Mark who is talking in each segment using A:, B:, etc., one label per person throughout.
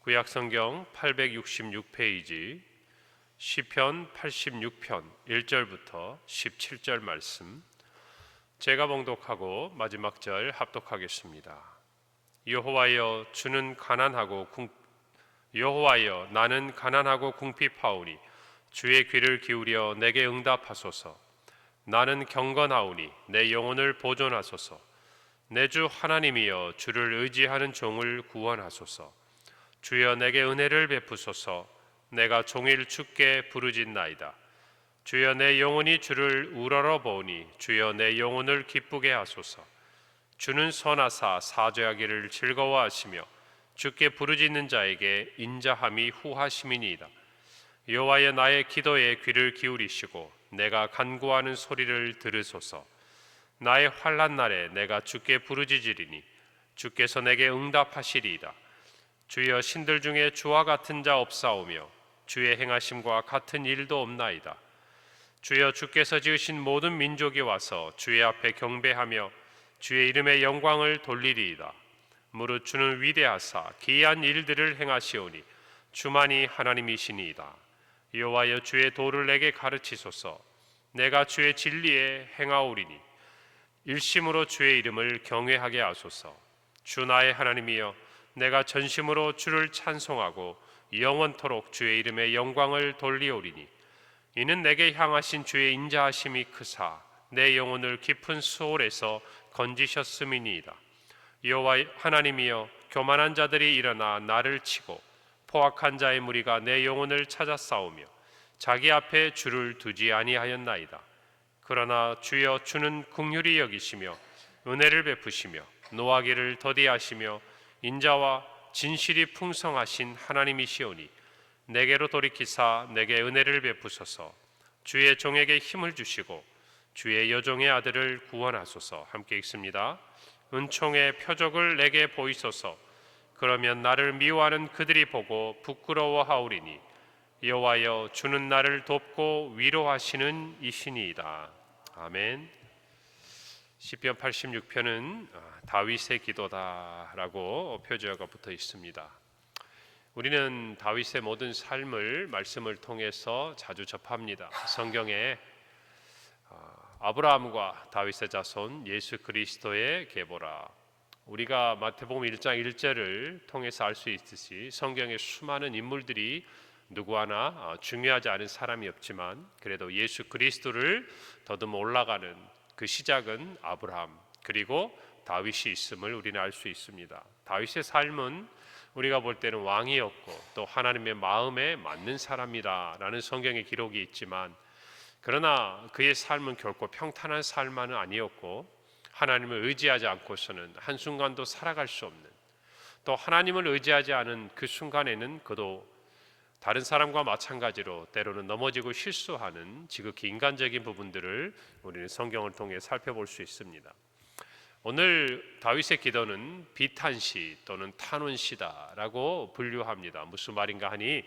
A: 구약성경 866페이지 시편 86편 1절부터 17절 말씀, 제가 봉독하고 마지막 절 합독하겠습니다. 여호와여, 나는 가난하고 궁핍하오니 주의 귀를 기울여 내게 응답하소서. 나는 경건하오니 내 영혼을 보존하소서. 내 주 하나님이여, 주를 의지하는 종을 구원하소서. 주여, 내게 은혜를 베푸소서. 내가 종일 주께 부르짖나이다. 주여, 내 영혼이 주를 우러러 보니 주여, 내 영혼을 기쁘게 하소서. 주는 선하사 사죄하기를 즐거워하시며 주께 부르짖는 자에게 인자함이 후하심이니이다. 여호와여, 나의 기도에 귀를 기울이시고 내가 간구하는 소리를 들으소서. 나의 환난 날에 내가 주께 부르짖으리니 주께서 내게 응답하시리이다. 주여, 신들 중에 주와 같은 자 없사오며 주의 행하심과 같은 일도 없나이다. 주여, 주께서 지으신 모든 민족이 와서 주의 앞에 경배하며 주의 이름의 영광을 돌리리이다. 무릇 주는 위대하사 기이한 일들을 행하시오니 주만이 하나님이시니이다. 여호와여, 주의 도를 내게 가르치소서. 내가 주의 진리에 행하오리니 일심으로 주의 이름을 경외하게 하소서. 주 나의 하나님이여, 내가 전심으로 주를 찬송하고 영원토록 주의 이름의 영광을 돌리오리니 이는 내게 향하신 주의 인자하심이 크사 내 영혼을 깊은 수월에서 건지셨음이니이다. 여호와 하나님이여, 교만한 자들이 일어나 나를 치고 포악한 자의 무리가 내 영혼을 찾아 싸우며 자기 앞에 주를 두지 아니하였나이다. 그러나 주여, 주는 긍휼히 여기시며 은혜를 베푸시며 노하기를 더디하시며 인자와 진실이 풍성하신 하나님이시오니 내게로 돌이키사 내게 은혜를 베푸소서. 주의 종에게 힘을 주시고 주의 여종의 아들을 구원하소서. 함께 읽습니다. 은총의 표적을 내게 보이소서. 그러면 나를 미워하는 그들이 보고 부끄러워하오리니 여호와여, 주는 나를 돕고 위로하시는 이시니이다. 아멘. 시편 86편은 다윗의 기도다라고 표제어가 붙어 있습니다. 우리는 다윗의 모든 삶을 말씀을 통해서 자주 접합니다. 성경에 아브라함과 다윗의 자손 예수 그리스도의 계보라, 우리가 마태복음 1장 1절을 통해서 알 수 있듯이 성경의 수많은 인물들이 누구 하나 중요하지 않은 사람이 없지만 그래도 예수 그리스도를 더듬어 올라가는 그 시작은 아브라함 그리고 다윗이 있음을 우리는 알 수 있습니다. 다윗의 삶은 우리가 볼 때는 왕이었고 또 하나님의 마음에 맞는 사람이다라는 성경의 기록이 있지만, 그러나 그의 삶은 결코 평탄한 삶만은 아니었고 하나님을 의지하지 않고서는 한순간도 살아갈 수 없는, 또 하나님을 의지하지 않은 그 순간에는 그도 다른 사람과 마찬가지로 때로는 넘어지고 실수하는 지극히 인간적인 부분들을 우리는 성경을 통해 살펴볼 수 있습니다. 오늘 다윗의 기도는 비탄시 또는 탄원시다라고 분류합니다. 무슨 말인가 하니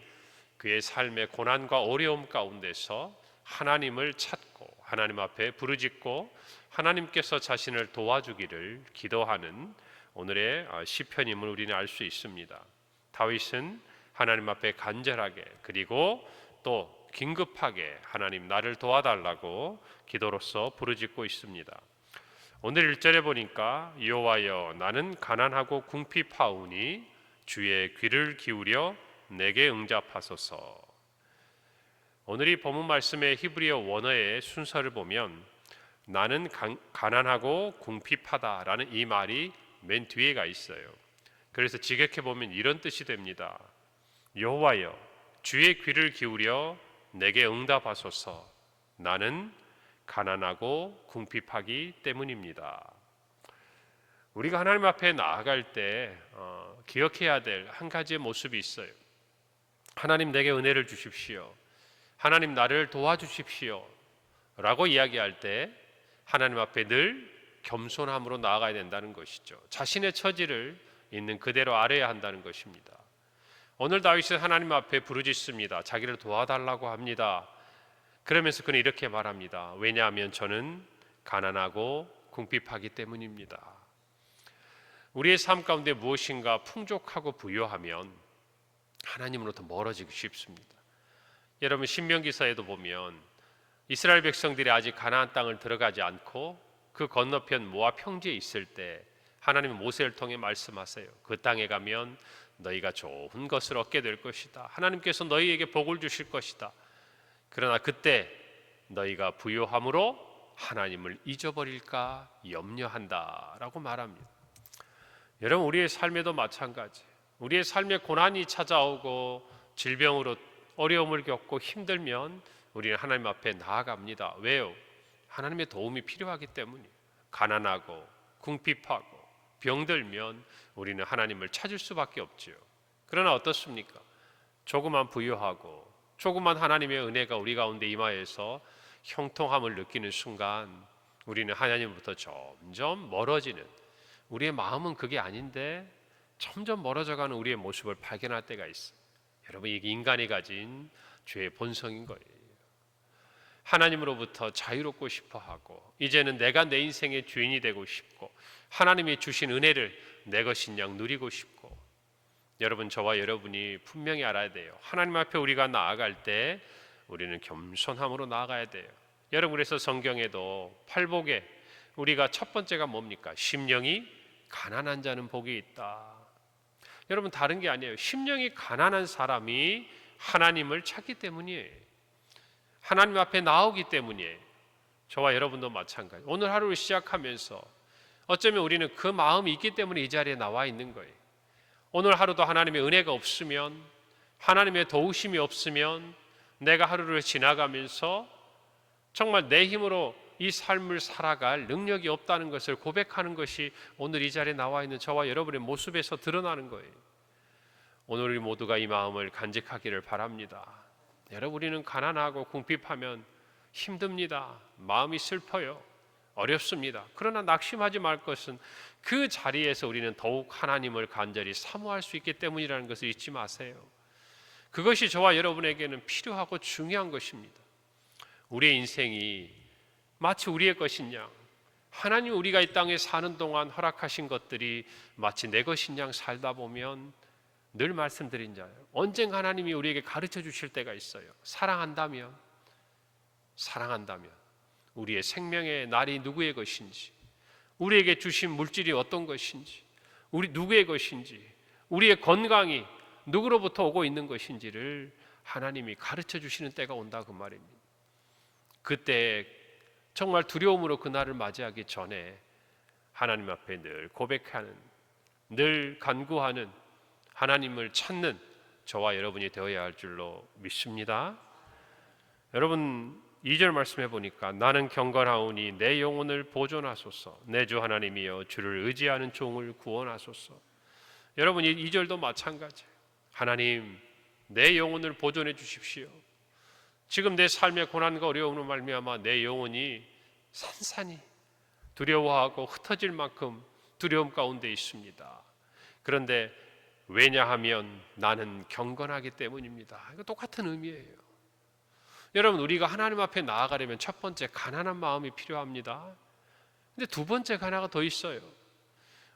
A: 그의 삶의 고난과 어려움 가운데서 하나님을 찾고 하나님 앞에 부르짖고 하나님께서 자신을 도와주기를 기도하는 오늘의 시편임을 우리는 알 수 있습니다. 다윗은 하나님 앞에 간절하게 그리고 또 긴급하게 하나님 나를 도와달라고 기도로서 부르짖고 있습니다. 오늘 1절에 보니까 여호와여, 나는 가난하고 궁핍하오니 주의 귀를 기울여 내게 응답하소서. 오늘 이 본문 말씀의 히브리어 원어의 순서를 보면 나는 가난하고 궁핍하다라는 이 말이 맨 뒤에가 있어요. 그래서 직역해 보면 이런 뜻이 됩니다. 여호와여, 주의 귀를 기울여 내게 응답하소서. 나는 가난하고 궁핍하기 때문입니다. 우리가 하나님 앞에 나아갈 때 기억해야 될 한 가지의 모습이 있어요. 하나님, 내게 은혜를 주십시오. 하나님, 나를 도와주십시오 라고 이야기할 때 하나님 앞에 늘 겸손함으로 나아가야 된다는 것이죠. 자신의 처지를 있는 그대로 알아야 한다는 것입니다. 오늘 다윗은 하나님 앞에 부르짖습니다. 자기를 도와달라고 합니다. 그러면서 그는 이렇게 말합니다. 왜냐하면 저는 가난하고 궁핍하기 때문입니다. 우리의 삶 가운데 무엇인가 풍족하고 부유하면 하나님으로부터 멀어지기 쉽습니다. 여러분 신명기서에도 보면 이스라엘 백성들이 아직 가나안 땅을 들어가지 않고 그 건너편 모압 평지에 있을 때 하나님은 모세를 통해 말씀하세요. 그 땅에 가면 너희가 좋은 것을 얻게 될 것이다. 하나님께서 너희에게 복을 주실 것이다. 그러나 그때 너희가 부요함으로 하나님을 잊어버릴까 염려한다라고 말합니다. 여러분 우리의 삶에도 마찬가지. 우리의 삶에 고난이 찾아오고 질병으로 어려움을 겪고 힘들면 우리는 하나님 앞에 나아갑니다. 왜요? 하나님의 도움이 필요하기 때문이에요. 가난하고 궁핍하고 병들면 우리는 하나님을 찾을 수밖에 없지요. 그러나 어떻습니까? 조그만 부유하고 조그만 하나님의 은혜가 우리 가운데 임하여서 형통함을 느끼는 순간 우리는 하나님으로부터 점점 멀어지는, 우리의 마음은 그게 아닌데 점점 멀어져가는 우리의 모습을 발견할 때가 있어요. 여러분 이게 인간이 가진 죄의 본성인 거예요. 하나님으로부터 자유롭고 싶어하고 이제는 내가 내 인생의 주인이 되고 싶고 하나님이 주신 은혜를 내 것인 양 누리고 싶고, 여러분 저와 여러분이 분명히 알아야 돼요. 하나님 앞에 우리가 나아갈 때 우리는 겸손함으로 나아가야 돼요. 여러분 그래서 성경에도 팔복에 우리가 첫 번째가 뭡니까? 심령이 가난한 자는 복이 있다. 여러분 다른 게 아니에요. 심령이 가난한 사람이 하나님을 찾기 때문이에요. 하나님 앞에 나오기 때문이에요. 저와 여러분도 마찬가지. 오늘 하루를 시작하면서 어쩌면 우리는 그 마음이 있기 때문에 이 자리에 나와 있는 거예요. 오늘 하루도 하나님의 은혜가 없으면, 하나님의 도우심이 없으면 내가 하루를 지나가면서 정말 내 힘으로 이 삶을 살아갈 능력이 없다는 것을 고백하는 것이 오늘 이 자리에 나와 있는 저와 여러분의 모습에서 드러나는 거예요. 오늘 우리 모두가 이 마음을 간직하기를 바랍니다. 여러분 우리는 가난하고 궁핍하면 힘듭니다. 마음이 슬퍼요. 어렵습니다. 그러나 낙심하지 말 것은 그 자리에서 우리는 더욱 하나님을 간절히 사모할 수 있기 때문이라는 것을 잊지 마세요. 그것이 저와 여러분에게는 필요하고 중요한 것입니다. 우리의 인생이 마치 우리의 것인 양, 하나님 우리가 이 땅에 사는 동안 허락하신 것들이 마치 내 것인 양 살다 보면 늘 말씀드린 자예요. 언젠가 하나님이 우리에게 가르쳐 주실 때가 있어요. 사랑한다면 우리의 생명의 날이 누구의 것인지, 우리에게 주신 물질이 어떤 것인지, 우리 누구의 것인지, 우리의 건강이 누구로부터 오고 있는 것인지를 하나님이 가르쳐 주시는 때가 온다 그 말입니다. 그때 정말 두려움으로 그날을 맞이하기 전에 하나님 앞에 늘 고백하는, 늘 간구하는, 하나님을 찾는 저와 여러분이 되어야 할 줄로 믿습니다. 여러분 2절 말씀해 보니까 나는 경건하오니 내 영혼을 보존하소서. 내 주 하나님이여 주를 의지하는 종을 구원하소서. 여러분 이 2절도 마찬가지예요. 하나님 내 영혼을 보존해 주십시오. 지금 내 삶의 고난과 어려움으로 말미암아 내 영혼이 산산이 두려워하고 흩어질 만큼 두려움 가운데 있습니다. 그런데 왜냐하면 나는 경건하기 때문입니다. 이거 똑같은 의미예요. 여러분 우리가 하나님 앞에 나아가려면 첫 번째 가난한 마음이 필요합니다. 근데 두 번째가 하나가 더 있어요.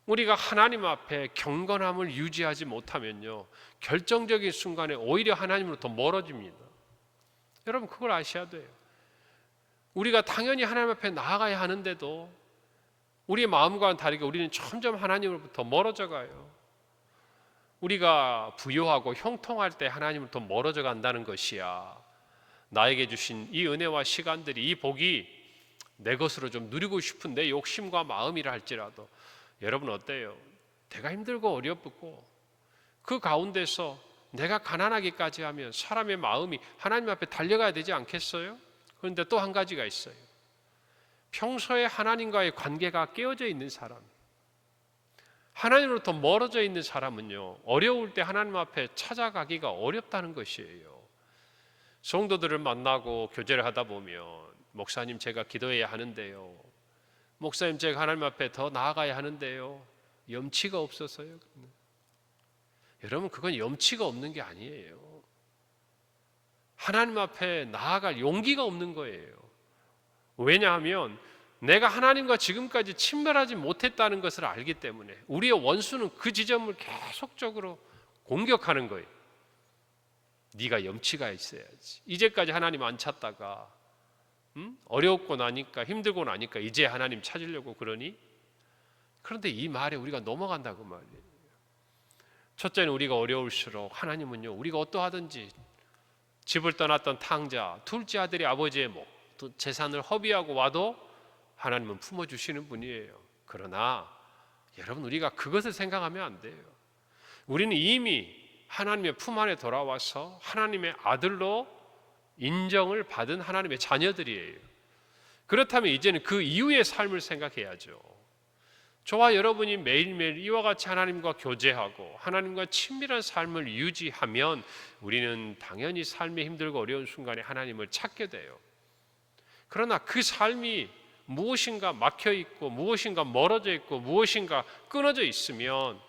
A: 우리가 하나님 앞에 경건함을 유지하지 못하면요 결정적인 순간에 오히려 하나님으로부터 멀어집니다. 여러분 그걸 아셔야 돼요. 우리가 당연히 하나님 앞에 나아가야 하는데도 우리의 마음과는 다르게 우리는 점점 하나님으로부터 멀어져 가요. 우리가 부요하고 형통할 때 하나님으로부터 멀어져 간다는 것이야. 나에게 주신 이 은혜와 시간들이, 이 복이 내 것으로 좀 누리고 싶은 내 욕심과 마음이라 할지라도 여러분 어때요? 내가 힘들고 어렵고 그 가운데서 내가 가난하기까지 하면 사람의 마음이 하나님 앞에 달려가야 되지 않겠어요? 그런데 또 한 가지가 있어요. 평소에 하나님과의 관계가 깨어져 있는 사람, 하나님으로부터 멀어져 있는 사람은요 어려울 때 하나님 앞에 찾아가기가 어렵다는 것이에요. 성도들을 만나고 교제를 하다 보면 목사님 제가 기도해야 하는데요, 목사님 제가 하나님 앞에 더 나아가야 하는데요, 염치가 없어서요. 여러분 그건 염치가 없는 게 아니에요. 하나님 앞에 나아갈 용기가 없는 거예요. 왜냐하면 내가 하나님과 지금까지 친밀하지 못했다는 것을 알기 때문에 우리의 원수는 그 지점을 계속적으로 공격하는 거예요. 네가 염치가 있어야지. 이제까지 하나님 안 찾다가 어렵고 나니까 힘들고 나니까 이제 하나님 찾으려고 그러니? 그런데 이 말에 우리가 넘어간다고 말이에요. 첫째는 우리가 어려울수록 하나님은요, 우리가 어떠하든지 집을 떠났던 탕자, 둘째 아들이 아버지의 재산을 허비하고 와도 하나님은 품어주시는 분이에요. 그러나 여러분, 우리가 그것을 생각하면 안 돼요. 우리는 이미 하나님의 품 안에 돌아와서 하나님의 아들로 인정을 받은 하나님의 자녀들이에요. 그렇다면 이제는 그 이후의 삶을 생각해야죠. 저와 여러분이 매일매일 이와 같이 하나님과 교제하고 하나님과 친밀한 삶을 유지하면 우리는 당연히 삶의 힘들고 어려운 순간에 하나님을 찾게 돼요. 그러나 그 삶이 무엇인가 막혀 있고 무엇인가 멀어져 있고 무엇인가 끊어져 있으면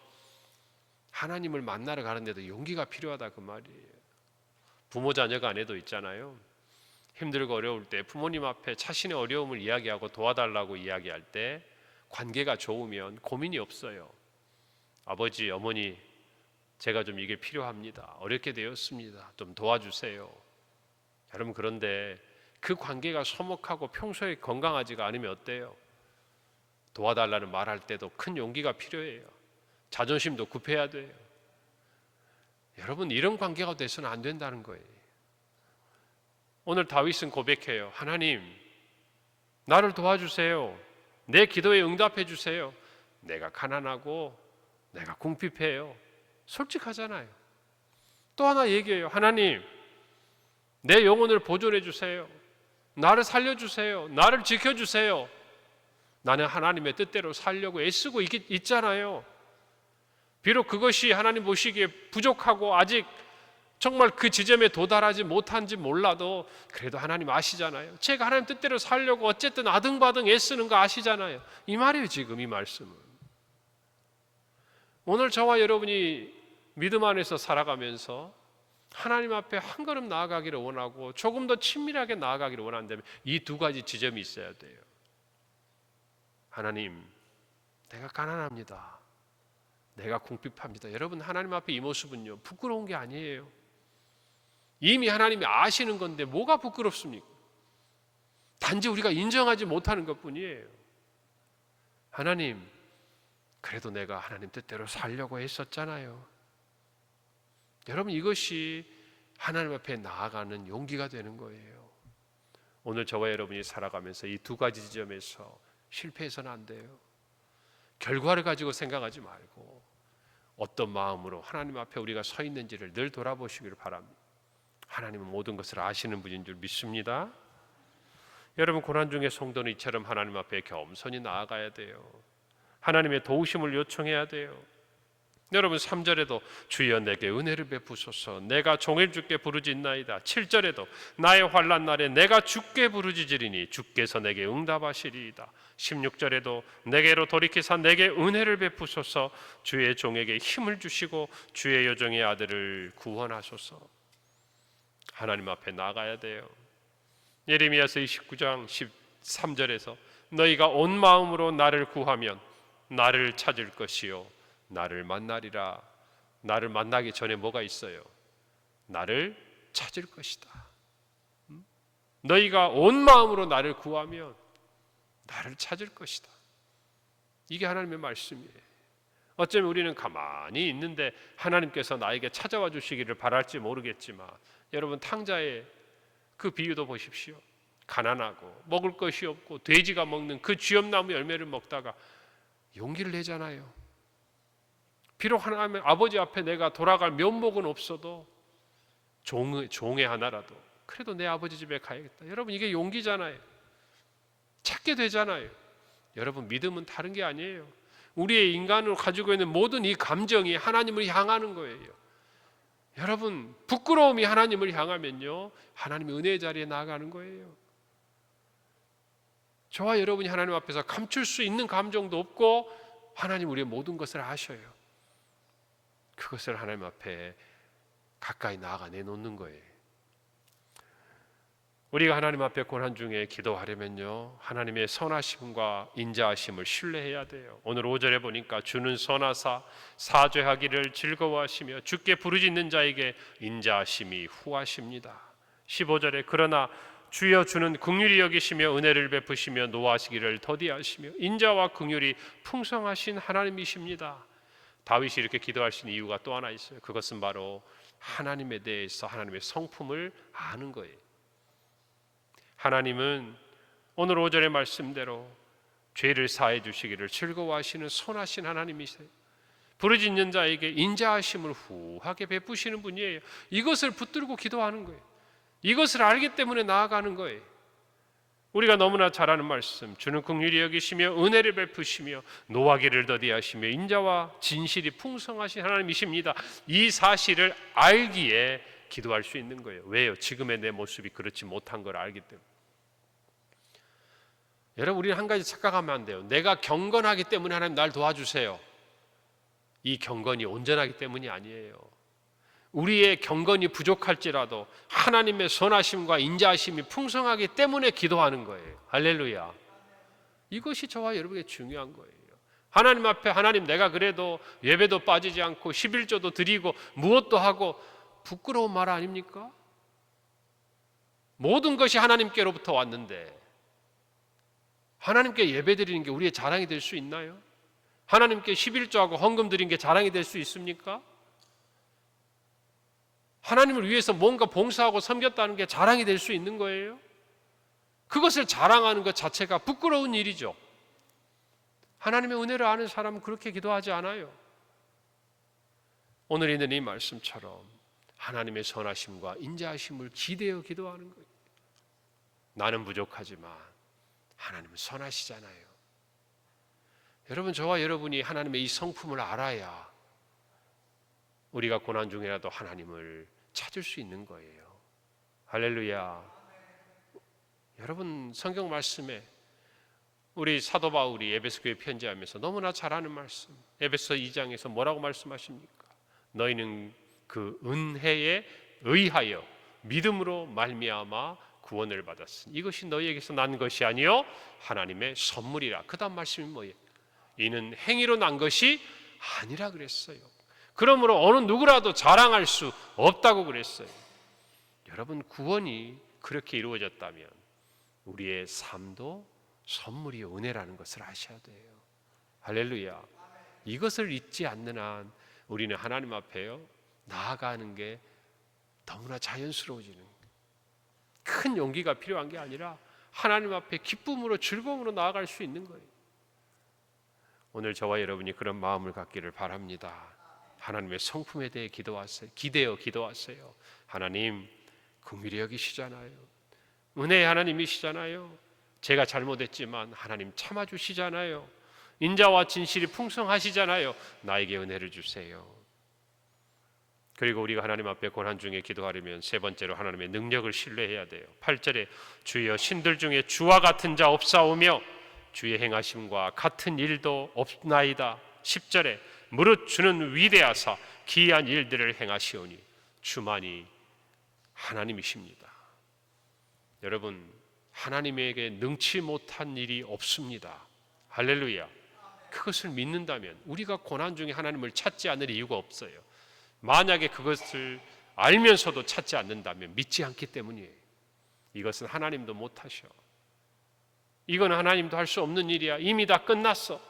A: 하나님을 만나러 가는데도 용기가 필요하다 그 말이에요. 부모 자녀 간에도 있잖아요. 힘들고 어려울 때 부모님 앞에 자신의 어려움을 이야기하고 도와달라고 이야기할 때 관계가 좋으면 고민이 없어요. 아버지, 어머니, 제가 좀 이게 필요합니다. 어렵게 되었습니다. 좀 도와주세요. 여러분, 그런데 그 관계가 서먹하고 평소에 건강하지가 않으면 어때요? 도와달라는 말할 때도 큰 용기가 필요해요. 자존심도 굽해야 돼요. 여러분, 이런 관계가 돼서는 안 된다는 거예요. 오늘 다윗은 고백해요. 하나님, 나를 도와주세요. 내 기도에 응답해 주세요. 내가 가난하고 내가 궁핍해요. 솔직하잖아요. 또 하나 얘기해요. 하나님, 내 영혼을 보존해 주세요. 나를 살려주세요. 나를 지켜주세요. 나는 하나님의 뜻대로 살려고 애쓰고 있잖아요. 비록 그것이 하나님 보시기에 부족하고 아직 정말 그 지점에 도달하지 못한지 몰라도 그래도 하나님 아시잖아요. 제가 하나님 뜻대로 살려고 어쨌든 아등바등 애쓰는 거 아시잖아요. 이 말이에요, 지금 이 말씀은. 오늘 저와 여러분이 믿음 안에서 살아가면서 하나님 앞에 한 걸음 나아가기를 원하고 조금 더 친밀하게 나아가기를 원한다면 이 두 가지 지점이 있어야 돼요. 하나님, 내가 가난합니다. 내가 궁핍합니다. 여러분, 하나님 앞에 이 모습은요, 부끄러운 게 아니에요. 이미 하나님이 아시는 건데 뭐가 부끄럽습니까? 단지 우리가 인정하지 못하는 것뿐이에요. 하나님, 그래도 내가 하나님 뜻대로 살려고 했었잖아요. 여러분, 이것이 하나님 앞에 나아가는 용기가 되는 거예요. 오늘 저와 여러분이 살아가면서 이 두 가지 지점에서 실패해서는 안 돼요. 결과를 가지고 생각하지 말고 어떤 마음으로 하나님 앞에 우리가 서 있는지를 늘 돌아보시기를 바랍니다. 하나님은 모든 것을 아시는 분인 줄 믿습니다. 여러분, 고난 중에 성도는 이처럼 하나님 앞에 겸손히 나아가야 돼요. 하나님의 도우심을 요청해야 돼요. 여러분, 3절에도 주여 내게 은혜를 베푸소서 내가 종일 주께 부르짖나이다. 7절에도 나의 환난 날에 내가 주께 부르짖으리니 주께서 내게 응답하시리이다. 16절에도 내게로 돌이키사 내게 은혜를 베푸소서 주의 종에게 힘을 주시고 주의 여종의 아들을 구원하소서. 하나님 앞에 나가야 돼요. 예레미야서 29장 13절에서 너희가 온 마음으로 나를 구하면 나를 찾을 것이요 나를 만나리라. 나를 만나기 전에 뭐가 있어요? 나를 찾을 것이다. 너희가 온 마음으로 나를 구하면 나를 찾을 것이다. 이게 하나님의 말씀이에요. 어쩌면 우리는 가만히 있는데 하나님께서 나에게 찾아와 주시기를 바랄지 모르겠지만 여러분, 탕자의 그 비유도 보십시오. 가난하고 먹을 것이 없고 돼지가 먹는 그 쥐엄나무 열매를 먹다가 용기를 내잖아요. 비록 하나님 아버지 앞에 내가 돌아갈 면목은 없어도 종의 하나라도 그래도 내 아버지 집에 가야겠다. 여러분, 이게 용기잖아요. 찾게 되잖아요. 여러분, 믿음은 다른 게 아니에요. 우리의 인간으로 가지고 있는 모든 이 감정이 하나님을 향하는 거예요. 여러분, 부끄러움이 하나님을 향하면요, 하나님의 은혜의 자리에 나아가는 거예요. 저와 여러분이 하나님 앞에서 감출 수 있는 감정도 없고 하나님 우리의 모든 것을 아셔요. 그것을 하나님 앞에 가까이 나아가 내놓는 거예요. 우리가 하나님 앞에 고난 중에 기도하려면요, 하나님의 선하심과 인자하심을 신뢰해야 돼요. 오늘 5절에 보니까 주는 선하사 사죄하기를 즐거워하시며 주께 부르짖는 자에게 인자하심이 후하십니다. 15절에 그러나 주여 주는 긍휼히 여기시며 은혜를 베푸시며 노하시기를 더디하시며 인자와 긍휼이 풍성하신 하나님이십니다. 다윗이 이렇게 기도할 수 있는 이유가 또 하나 있어요. 그것은 바로 하나님에 대해서 하나님의 성품을 아는 거예요. 하나님은 오늘 5절의 말씀대로 죄를 사해 주시기를 즐거워하시는 선하신 하나님이세요. 부르짖는 자에게 인자하심을 후하게 베푸시는 분이에요. 이것을 붙들고 기도하는 거예요. 이것을 알기 때문에 나아가는 거예요. 우리가 너무나 잘 아는 말씀, 주는 긍휼히 여기시며 은혜를 베푸시며 노하기를 더디하시며 인자와 진실이 풍성하신 하나님이십니다. 이 사실을 알기에 기도할 수 있는 거예요. 왜요? 지금의 내 모습이 그렇지 못한 걸 알기 때문에. 여러분, 우리는 한 가지 착각하면 안 돼요. 내가 경건하기 때문에 하나님 날 도와주세요. 이 경건이 온전하기 때문이 아니에요. 우리의 경건이 부족할지라도 하나님의 선하심과 인자하심이 풍성하기 때문에 기도하는 거예요. 할렐루야. 이것이 저와 여러분에게 중요한 거예요. 하나님 앞에 하나님 내가 그래도 예배도 빠지지 않고 11조도 드리고 무엇도 하고 부끄러운 말 아닙니까? 모든 것이 하나님께로부터 왔는데 하나님께 예배 드리는 게 우리의 자랑이 될 수 있나요? 하나님께 11조하고 헌금 드린 게 자랑이 될 수 있습니까? 하나님을 위해서 뭔가 봉사하고 섬겼다는 게 자랑이 될 수 있는 거예요? 그것을 자랑하는 것 자체가 부끄러운 일이죠. 하나님의 은혜를 아는 사람은 그렇게 기도하지 않아요. 오늘 있는 이 말씀처럼 하나님의 선하심과 인자하심을 기대어 기도하는 거예요. 나는 부족하지만 하나님은 선하시잖아요. 여러분, 저와 여러분이 하나님의 이 성품을 알아야 우리가 고난 중이라도 하나님을 찾을 수 있는 거예요. 할렐루야. 여러분, 성경 말씀에 우리 사도 바울이 에베소 교회 편지하면서 너무나 잘 아는 말씀, 에베소 2장에서 뭐라고 말씀하십니까? 너희는 그 은혜에 의하여 믿음으로 말미암아 구원을 받았으니 이것이 너희에게서 난 것이 아니요 하나님의 선물이라. 그 다음 말씀이 뭐예요? 이는 행위로 난 것이 아니라 그랬어요. 그러므로 어느 누구라도 자랑할 수 없다고 그랬어요. 여러분, 구원이 그렇게 이루어졌다면 우리의 삶도 선물이요 은혜라는 것을 아셔야 돼요. 할렐루야. 이것을 잊지 않는 한 우리는 하나님 앞에요 나아가는 게 너무나 자연스러워지는 거예요. 큰 용기가 필요한 게 아니라 하나님 앞에 기쁨으로 즐거움으로 나아갈 수 있는 거예요. 오늘 저와 여러분이 그런 마음을 갖기를 바랍니다. 하나님의 성품에 대해 기도하세요. 기대어 기도하세요. 하나님 긍휼히 여기시잖아요. 은혜의 하나님이시잖아요. 제가 잘못했지만 하나님 참아주시잖아요. 인자와 진실이 풍성하시잖아요. 나에게 은혜를 주세요. 그리고 우리가 하나님 앞에 고난 중에 기도하려면 세 번째로 하나님의 능력을 신뢰해야 돼요. 8절에 주여 신들 중에 주와 같은 자 없사오며 주의 행하심과 같은 일도 없나이다. 10절에 무릇 주는 위대하사 기이한 일들을 행하시오니 주만이 하나님이십니다. 여러분, 하나님에게 능치 못한 일이 없습니다. 할렐루야. 그것을 믿는다면 우리가 고난 중에 하나님을 찾지 않을 이유가 없어요. 만약에 그것을 알면서도 찾지 않는다면 믿지 않기 때문이에요. 이것은 하나님도 못하셔. 이건 하나님도 할 수 없는 일이야. 이미 다 끝났어.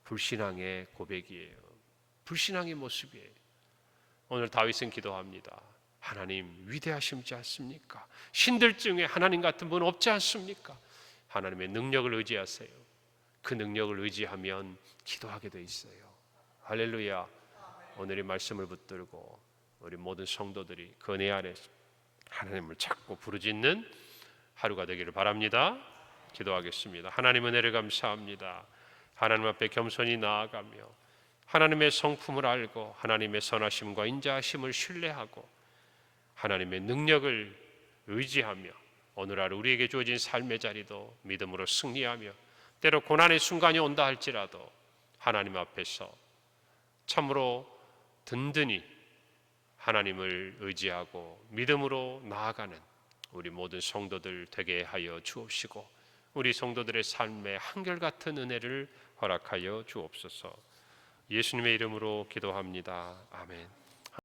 A: 불신앙의 고백이에요. 불신앙의 모습이에요. 오늘 다윗은 기도합니다. 하나님 위대하시지 않습니까? 신들 중에 하나님 같은 분 없지 않습니까? 하나님의 능력을 의지하세요. 그 능력을 의지하면 기도하게 돼 있어요. 할렐루야. 오늘의 말씀을 붙들고 우리 모든 성도들이 그 은혜 안에서 하나님을 찾고 부르짖는 하루가 되기를 바랍니다. 기도하겠습니다. 하나님 은혜를 감사합니다. 하나님 앞에 겸손히 나아가며 하나님의 성품을 알고 하나님의 선하심과 인자하심을 신뢰하고 하나님의 능력을 의지하며 오늘 하루 우리에게 주어진 삶의 자리도 믿음으로 승리하며 때로 고난의 순간이 온다 할지라도 하나님 앞에서 참으로 든든히 하나님을 의지하고 믿음으로 나아가는 우리 모든 성도들 되게 하여 주옵시고 우리 성도들의 삶에 한결같은 은혜를 허락하여 주옵소서. 예수님의 이름으로 기도합니다. 아멘.